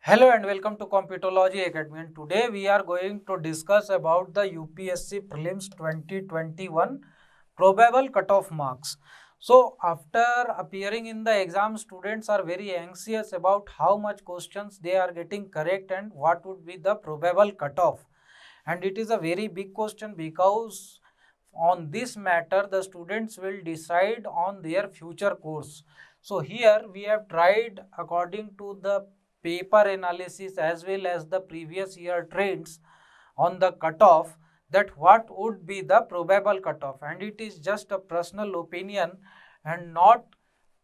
Hello and welcome to Computology Academy, and today we are going to discuss about the UPSC Prelims 2021 probable cutoff marks. So after appearing in the exam, students are very anxious about how much questions they are getting correct and what would be the probable cutoff. And it is a very big question because on this matter the students will decide on their future course. So here we have tried according to the paper analysis as well as the previous year trends on the cutoff, that what would be the probable cutoff, and it is just a personal opinion and not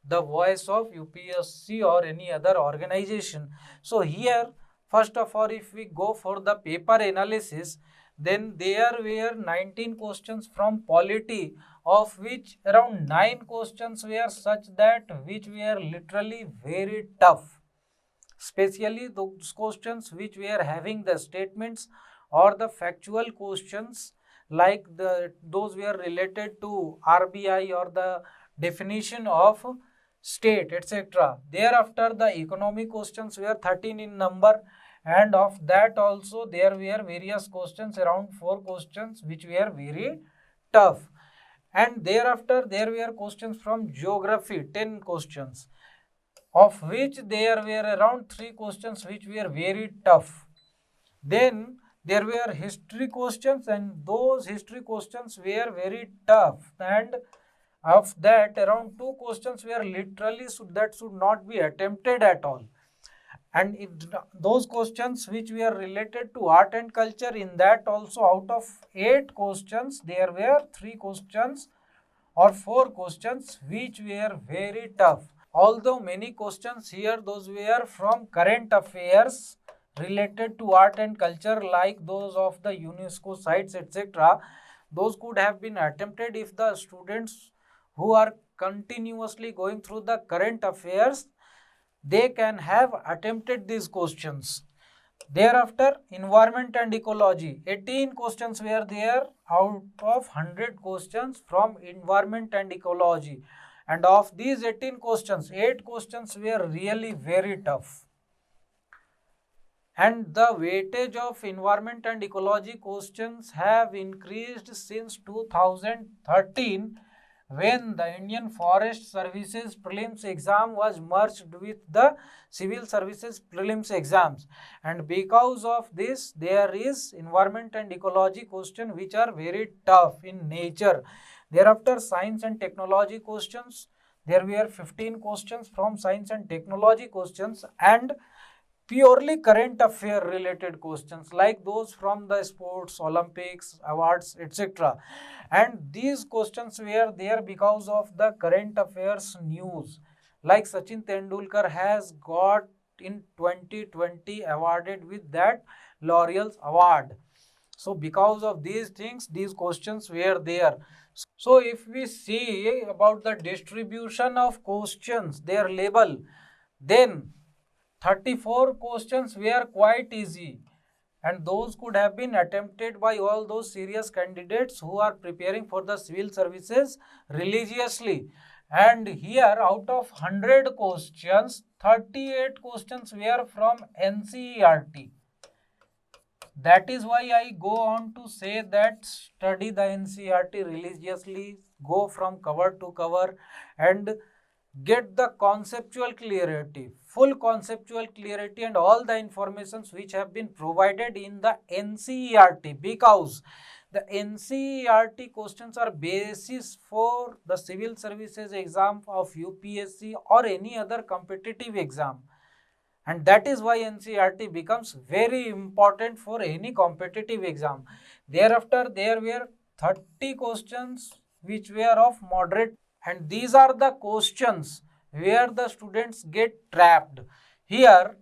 the voice of UPSC or any other organization. So here first of all, if we go for the paper analysis, then there were 19 questions from polity, of which around 9 questions were such that which were literally very tough, especially those questions which were having the statements or the factual questions, like those were related to RBI or the definition of state, etc. Thereafter the economic questions were 13 in number, and of that also there were various questions, around 4 questions which were very tough. And thereafter there were questions from geography, 10 questions, of which there were around 3 questions which were very tough. Then there were history questions, and those history questions were very tough, and of that around 2 questions were literally that should not be attempted at all. And those questions which were related to art and culture, in that also out of 8 questions there were 3 questions or 4 questions which were very tough. Although many questions here those were from current affairs related to art and culture, like those of the UNESCO sites, etc., those could have been attempted if the students who are continuously going through the current affairs, they can have attempted these questions. Thereafter, environment and ecology, 18 questions were there out of 100 questions from environment and ecology. And of these 18 questions, 8 questions were really very tough. And the weightage of environment and ecology questions have increased since 2013, when the Indian Forest Services Prelims exam was merged with the Civil Services Prelims exams. And because of this, there is environment and ecology question which are very tough in nature. Thereafter, science and technology questions, there were 15 questions from science and technology questions, and purely current affair related questions like those from the sports, Olympics, awards, etc. And these questions were there because of the current affairs news, like Sachin Tendulkar has got in 2020 awarded with that Laurels award. So because of these things, these questions were there. So if we see about the distribution of questions, their label, then 34 questions were quite easy, and those could have been attempted by all those serious candidates who are preparing for the civil services religiously. And here out of 100 questions, 38 questions were from NCERT. That is why I go on to say that study the NCERT religiously, go from cover to cover and get the conceptual clarity, full conceptual clarity, and all the informations which have been provided in the NCERT, because the NCERT questions are basis for the civil services exam of UPSC or any other competitive exam. And that is why NCERT becomes very important for any competitive exam. Thereafter, there were 30 questions which were of moderate, and these are the questions where the students get trapped. Here,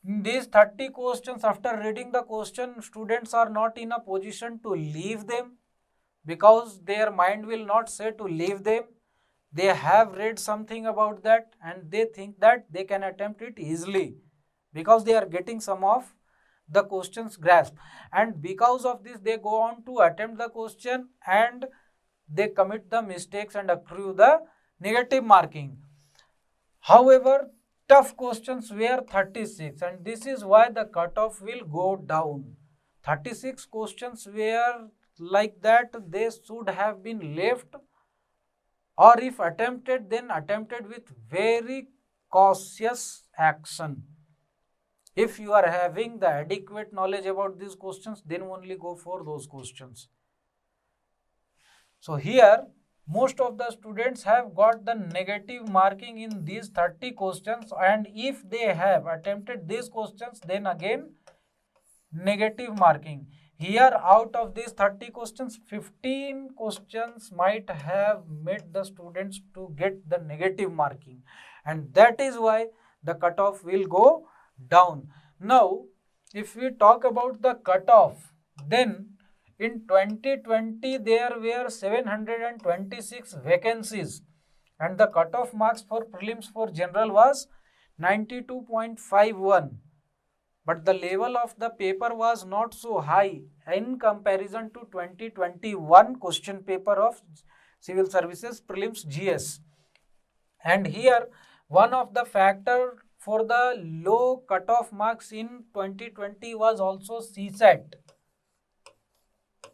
in these 30 questions, after reading the question, students are not in a position to leave them, because their mind will not say to leave them. They have read something about that and they think that they can attempt it easily because they are getting some of the questions grasp, and because of this they go on to attempt the question and they commit the mistakes and accrue the negative marking. However, tough questions were 36, and this is why the cutoff will go down. 36 questions were like that, they should have been left, or if attempted, then attempted with very cautious action. If you are having the adequate knowledge about these questions, then only go for those questions. So here, most of the students have got the negative marking in these 30 questions, and if they have attempted these questions, then again negative marking. Here, out of these 30 questions, 15 questions might have made the students to get the negative marking, and that is why the cutoff will go down. Now, if we talk about the cutoff, then in 2020 there were 726 vacancies, and the cutoff marks for prelims for general was 92.51. But the level of the paper was not so high in comparison to 2021 question paper of Civil Services Prelims GS. And here, one of the factor for the low cutoff marks in 2020 was also CSAT,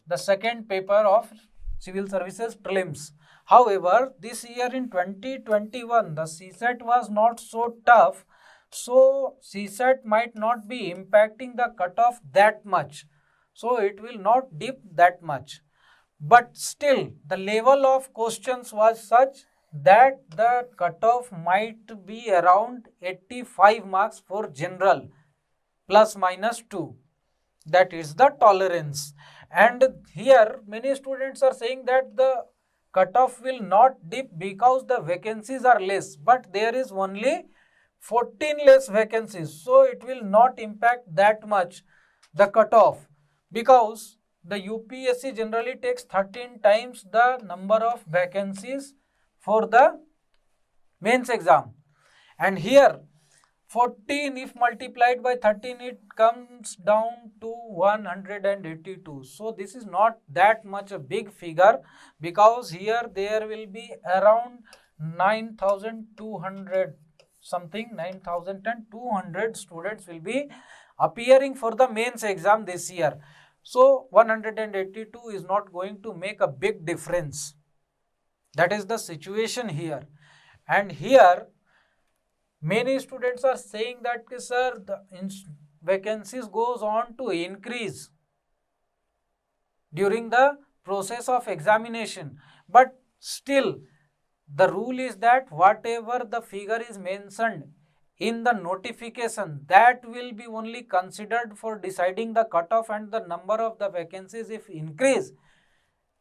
the second paper of Civil Services Prelims. However, this year in 2021, the CSAT was not so tough, so CSAT might not be impacting the cutoff that much. So it will not dip that much. But still, the level of questions was such that the cutoff might be around 85 marks for general, plus minus 2. That is the tolerance. And here many students are saying that the cutoff will not dip because the vacancies are less, but there is only 14 less vacancies, so it will not impact that much the cutoff, because the UPSC generally takes 13 times the number of vacancies for the mains exam, and here 14 if multiplied by 13 it comes down to 182. So this is not that much a big figure, because here there will be around 9,200 something, 9,200 students will be appearing for the mains exam this year. So 182 is not going to make a big difference. That is the situation here. And here many students are saying that, sir, the vacancies goes on to increase during the process of examination. But still, the rule is that whatever the figure is mentioned in the notification, that will be only considered for deciding the cutoff, and the number of the vacancies if increase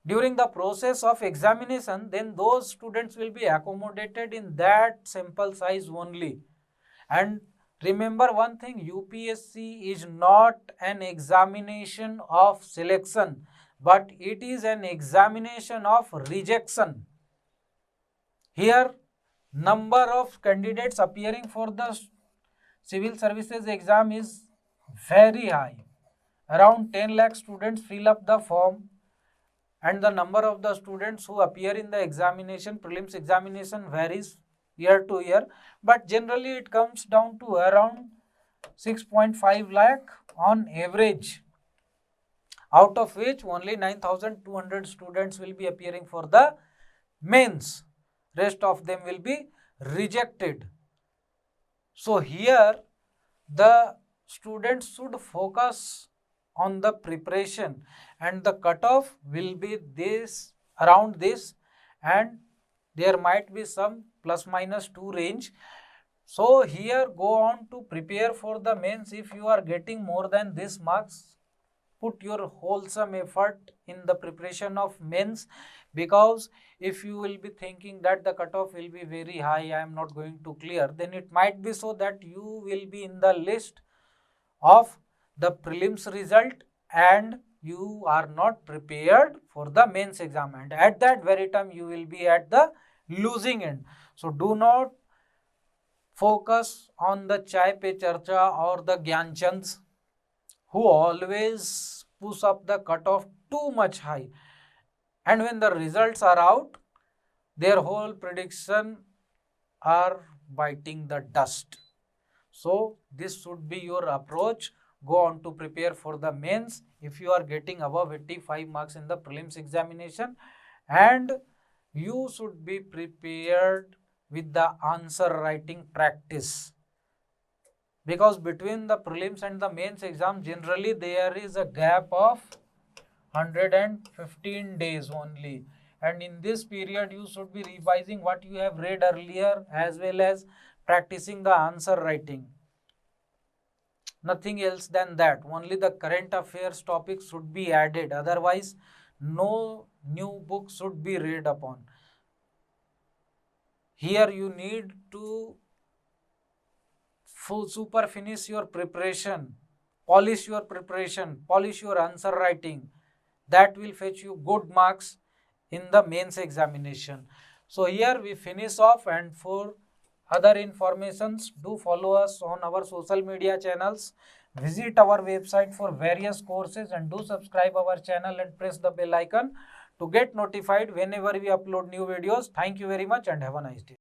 during the process of examination, then those students will be accommodated in that sample size only. And remember one thing, UPSC is not an examination of selection, but it is an examination of rejection. Here, number of candidates appearing for the civil services exam is very high. Around 10 lakh students fill up the form, and the number of the students who appear in the examination, prelims examination, varies year to year, but generally it comes down to around 6.5 lakh on average, out of which only 9,200 students will be appearing for the mains. Rest of them will be rejected. So here the students should focus on the preparation, and the cutoff will be this, around this, and there might be some plus minus 2 range. So here go on to prepare for the mains. If you are getting more than this marks, put your wholesome effort in the preparation of mains, because if you will be thinking that the cutoff will be very high, I am not going to clear, then it might be so that you will be in the list of the prelims result and you are not prepared for the mains exam, and at that very time you will be at the losing end. So do not focus on the chai pe charcha or the Gyanchans who always push up the cutoff too much high, and when the results are out, their whole prediction are biting the dust. So this should be your approach. Go on to prepare for the mains if you are getting above 85 marks in the prelims examination, and you should be prepared with the answer writing practice, because between the prelims and the mains exam generally there is a gap of 115 days only, and in this period you should be revising what you have read earlier as well as practicing the answer writing. Nothing else than that. Only the current affairs topics should be added, otherwise no new book should be read upon. Here you need to super finish your preparation, polish your preparation, polish your answer writing. That will fetch you good marks in the mains examination. So here we finish off, and for other informations do follow us on our social media channels, visit our website for various courses, and do subscribe our channel and press the bell icon to get notified whenever we upload new videos. Thank you very much and have a nice day.